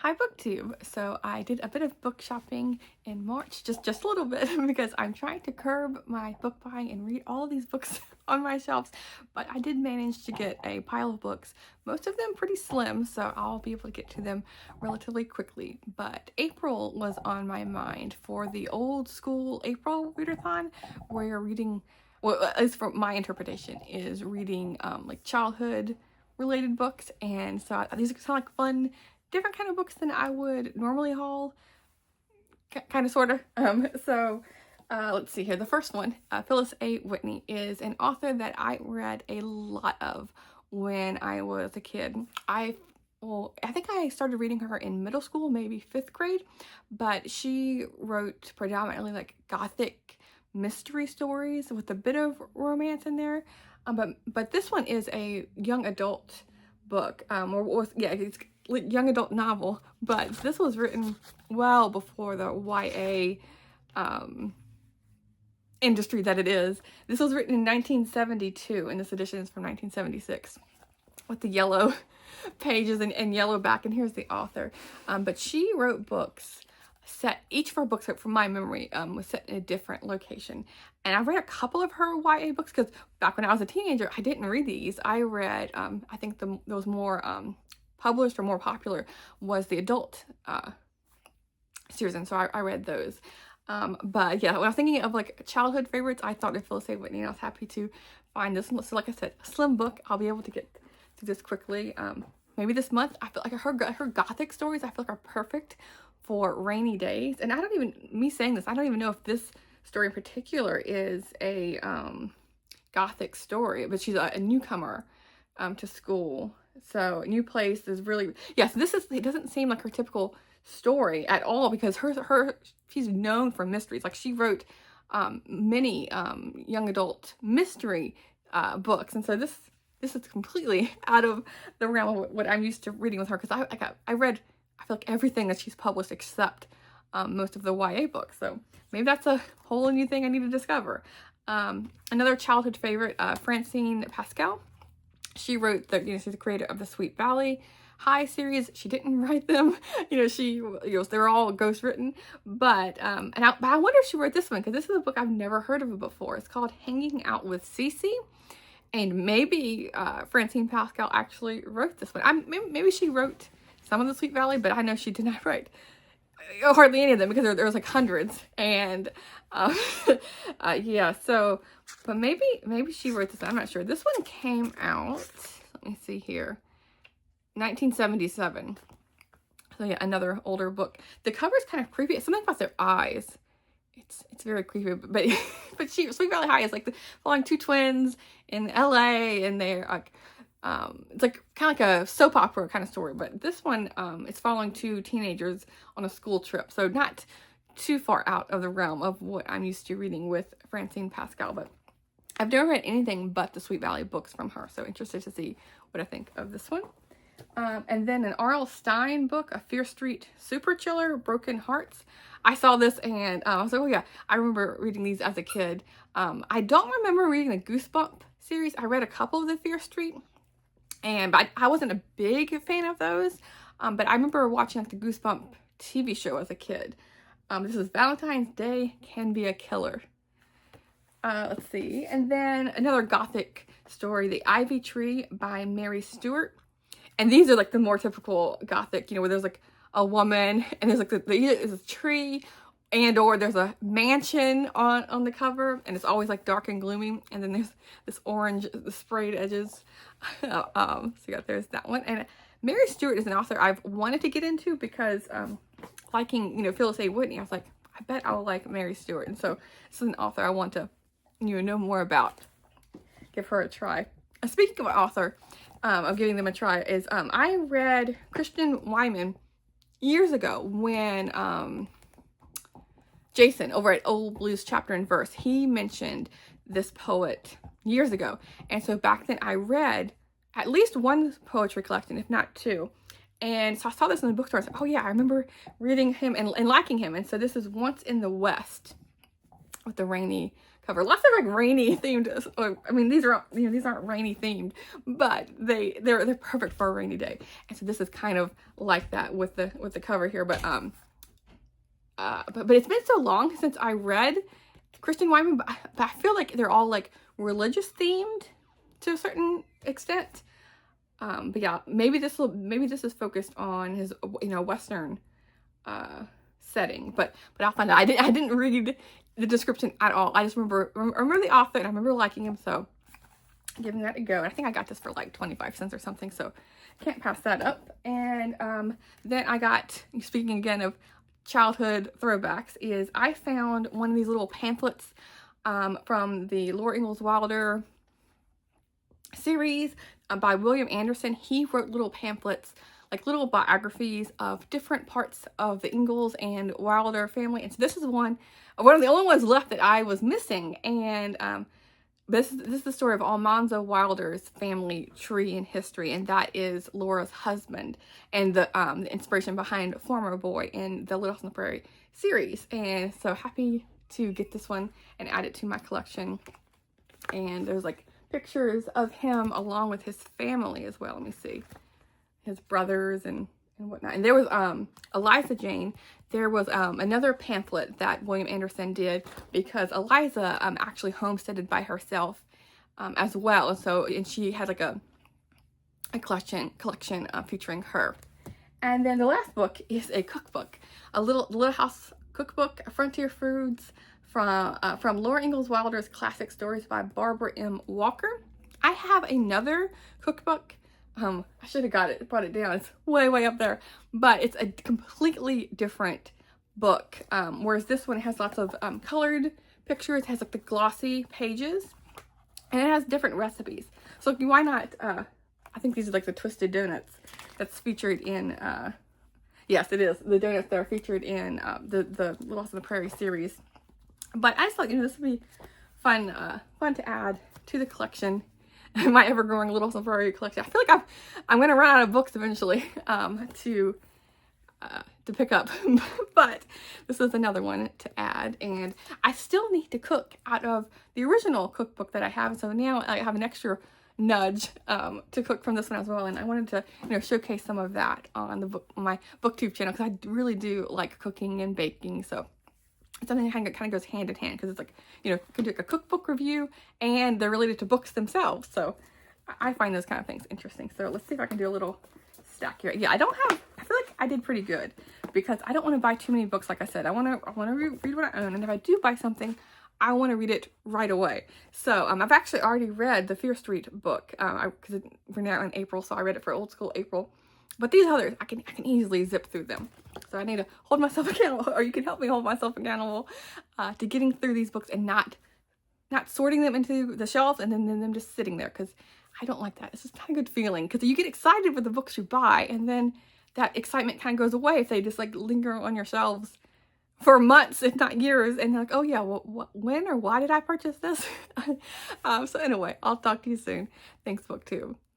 Hi BookTube. So I did a bit of book shopping in March, just a little bit, because I'm trying to curb my book buying and read all these books on my shelves, but I did manage to get a pile of books, most of them pretty slim, so I'll be able to get to them relatively quickly. But April was on my mind for the old school April readathon, where you're reading, well, at least from my interpretation, is reading like childhood related books, and so these are kind of like fun different kind of books than I would normally haul, kind of, sort of. Let's see here. The first one, Phyllis A. Whitney, is an author that I read a lot of when I was a kid. I think I started reading her in middle school, maybe 5th grade, but she wrote predominantly like gothic mystery stories with a bit of romance in there. But this one is a young adult book, it's young adult novel, but this was written well before the YA industry that it is. This was written in 1972, and this edition is from 1976 with the yellow pages and yellow back, and here's the author. But she wrote books each of her books, from my memory, was set in a different location. And I read a couple of her YA books because back when I was a teenager, I didn't read these. I read, I think those more published or more popular was the adult series, and so I read those. But yeah, when I was thinking of like childhood favorites, I thought of Phyllis A. Whitney, and I was happy to find this one. So like I said, a slim book. I'll be able to get through this quickly. Maybe this month. I feel like her gothic stories, I feel like, are perfect for rainy days. And me saying this, I don't even know if this story in particular is a gothic story, but she's a newcomer to school. So new place is really, yes, it doesn't seem like her typical story at all, because she's known for mysteries. Like, she wrote many young adult mystery books, and so this is completely out of the realm of what I'm used to reading with her, because I read, I feel like, everything that she's published except most of the YA books. So maybe that's a whole new thing I need to discover. Another childhood favorite, Francine Pascal. She wrote she's the creator of the Sweet Valley High series. She didn't write them, they're all ghostwritten. But I wonder if she wrote this one, because this is a book I've never heard of before. It's called Hanging Out with Cece. And maybe Francine Pascal actually wrote this one. Maybe she wrote some of the Sweet Valley, but I know she did not write hardly any of them, because there was like hundreds. And yeah, so, but maybe she wrote this. I'm not sure. This one came out, let me see here, 1977. So yeah, another older book. The cover's kind of creepy. It's something about their eyes. It's very creepy, but Sweet Valley High is like following two twins in LA, and they're like, it's like kind of like a soap opera kind of story. But this one, it's following two teenagers on a school trip, so not too far out of the realm of what I'm used to reading with Francine Pascal. But I've never read anything but the Sweet Valley books from her, so interested to see what I think of this one. And then an R.L. Stine book, A Fear Street Super Chiller, Broken Hearts. I saw this and I was like, oh yeah, I remember reading these as a kid. I don't remember reading the Goosebump series. I read a couple of the Fear Street, but I wasn't a big fan of those. But I remember watching like the Goosebump TV show as a kid. This is Valentine's Day Can Be a Killer. Let's see. And then another gothic story, The Ivy Tree by Mary Stewart. And these are like the more typical gothic, where there's like a woman and there's like there's a tree, or there's a mansion on the cover, and it's always like dark and gloomy, and then there's this orange, the sprayed edges. So yeah, there's that one. And Mary Stewart is an author I've wanted to get into, because liking Phyllis A. Whitney, I was like, I bet I'll like Mary Stewart, and so this is an author I want to know more about. Give her a try. Speaking of an author, of giving them a try, is I read Christian Wyman years ago when Jason over at Old Blues Chapter and Verse, he mentioned this poet years ago, and so back then I read at least one poetry collection, if not two. And so I saw this in the bookstore. I was like, oh yeah, I remember reading him and liking him. And so this is Once in the West, with the rainy cover. Lots of like rainy themed. I mean, these are, you know, these aren't rainy themed, but they're perfect for a rainy day. And so this is kind of like that with the cover here. But it's been so long since I read Christian Wiman, but I feel like they're all like religious themed to a certain extent. But yeah, maybe this is focused on his, you know, Western setting, but I'll find out. I didn't read the description at all. I just remember the author, and I remember liking him, so giving that a go. And I think I got this for like 25 cents or something, so can't pass that up. And then I got, speaking again of childhood throwbacks, is I found one of these little pamphlets from the Laura Ingalls Wilder series by William Anderson. He wrote little pamphlets, like little biographies of different parts of the Ingalls and Wilder family. And so this is one of the only ones left that I was missing. And this is the story of Almanza Wilder's family tree and history, and that is Laura's husband and the inspiration behind Farmer Boy in the Little House on the Prairie series. And so happy to get this one and add it to my collection. And there's like pictures of him along with his family as well. Let me see, his brothers and whatnot. And there was Eliza Jane. There was another pamphlet that William Anderson did, because Eliza actually homesteaded by herself as well. And she had like a collection featuring her. And then the last book is a cookbook, a Little House cookbook, Frontier Foods, from Laura Ingalls Wilder's Classic Stories by Barbara M. Walker. I have another cookbook. I should have brought it down. It's way up there, but it's a completely different book. Whereas this one has lots of colored pictures. It has like the glossy pages, and it has different recipes. So why not? I think these are like the twisted donuts that's featured in. Yes, it is the donuts that are featured in the Little House on the Prairie series. But I just thought, you know, this would be fun to add to the collection. My ever-growing Little House on the Prairie collection. I feel like I'm going to run out of books eventually to pick up, but this is another one to add. And I still need to cook out of the original cookbook that I have, so now I have an extra nudge to cook from this one as well. And I wanted to, you know, showcase some of that on my BookTube channel, because I really do like cooking and baking. So it's something that kind of goes hand in hand, because it's like, you know, you can do like a cookbook review and they're related to books themselves. So I find those kind of things interesting. So let's see if I can do a little stack here. Yeah, I feel like I did pretty good, because I don't want to buy too many books. Like I said, I want to read what I own. And if I do buy something, I want to read it right away. So I've actually already read the Fear Street book, because we're now in April, so I read it for Old School April. But these others, I can easily zip through them. So I need to hold myself accountable, or you can help me hold myself accountable to getting through these books and not sorting them into the shelves and then them just sitting there, because I don't like that. It's just not a good feeling, because you get excited with the books you buy, and then that excitement kind of goes away if they just like linger on your shelves for months, if not years, and you're like, oh yeah, well, when or why did I purchase this? So anyway, I'll talk to you soon. Thanks, BookTube.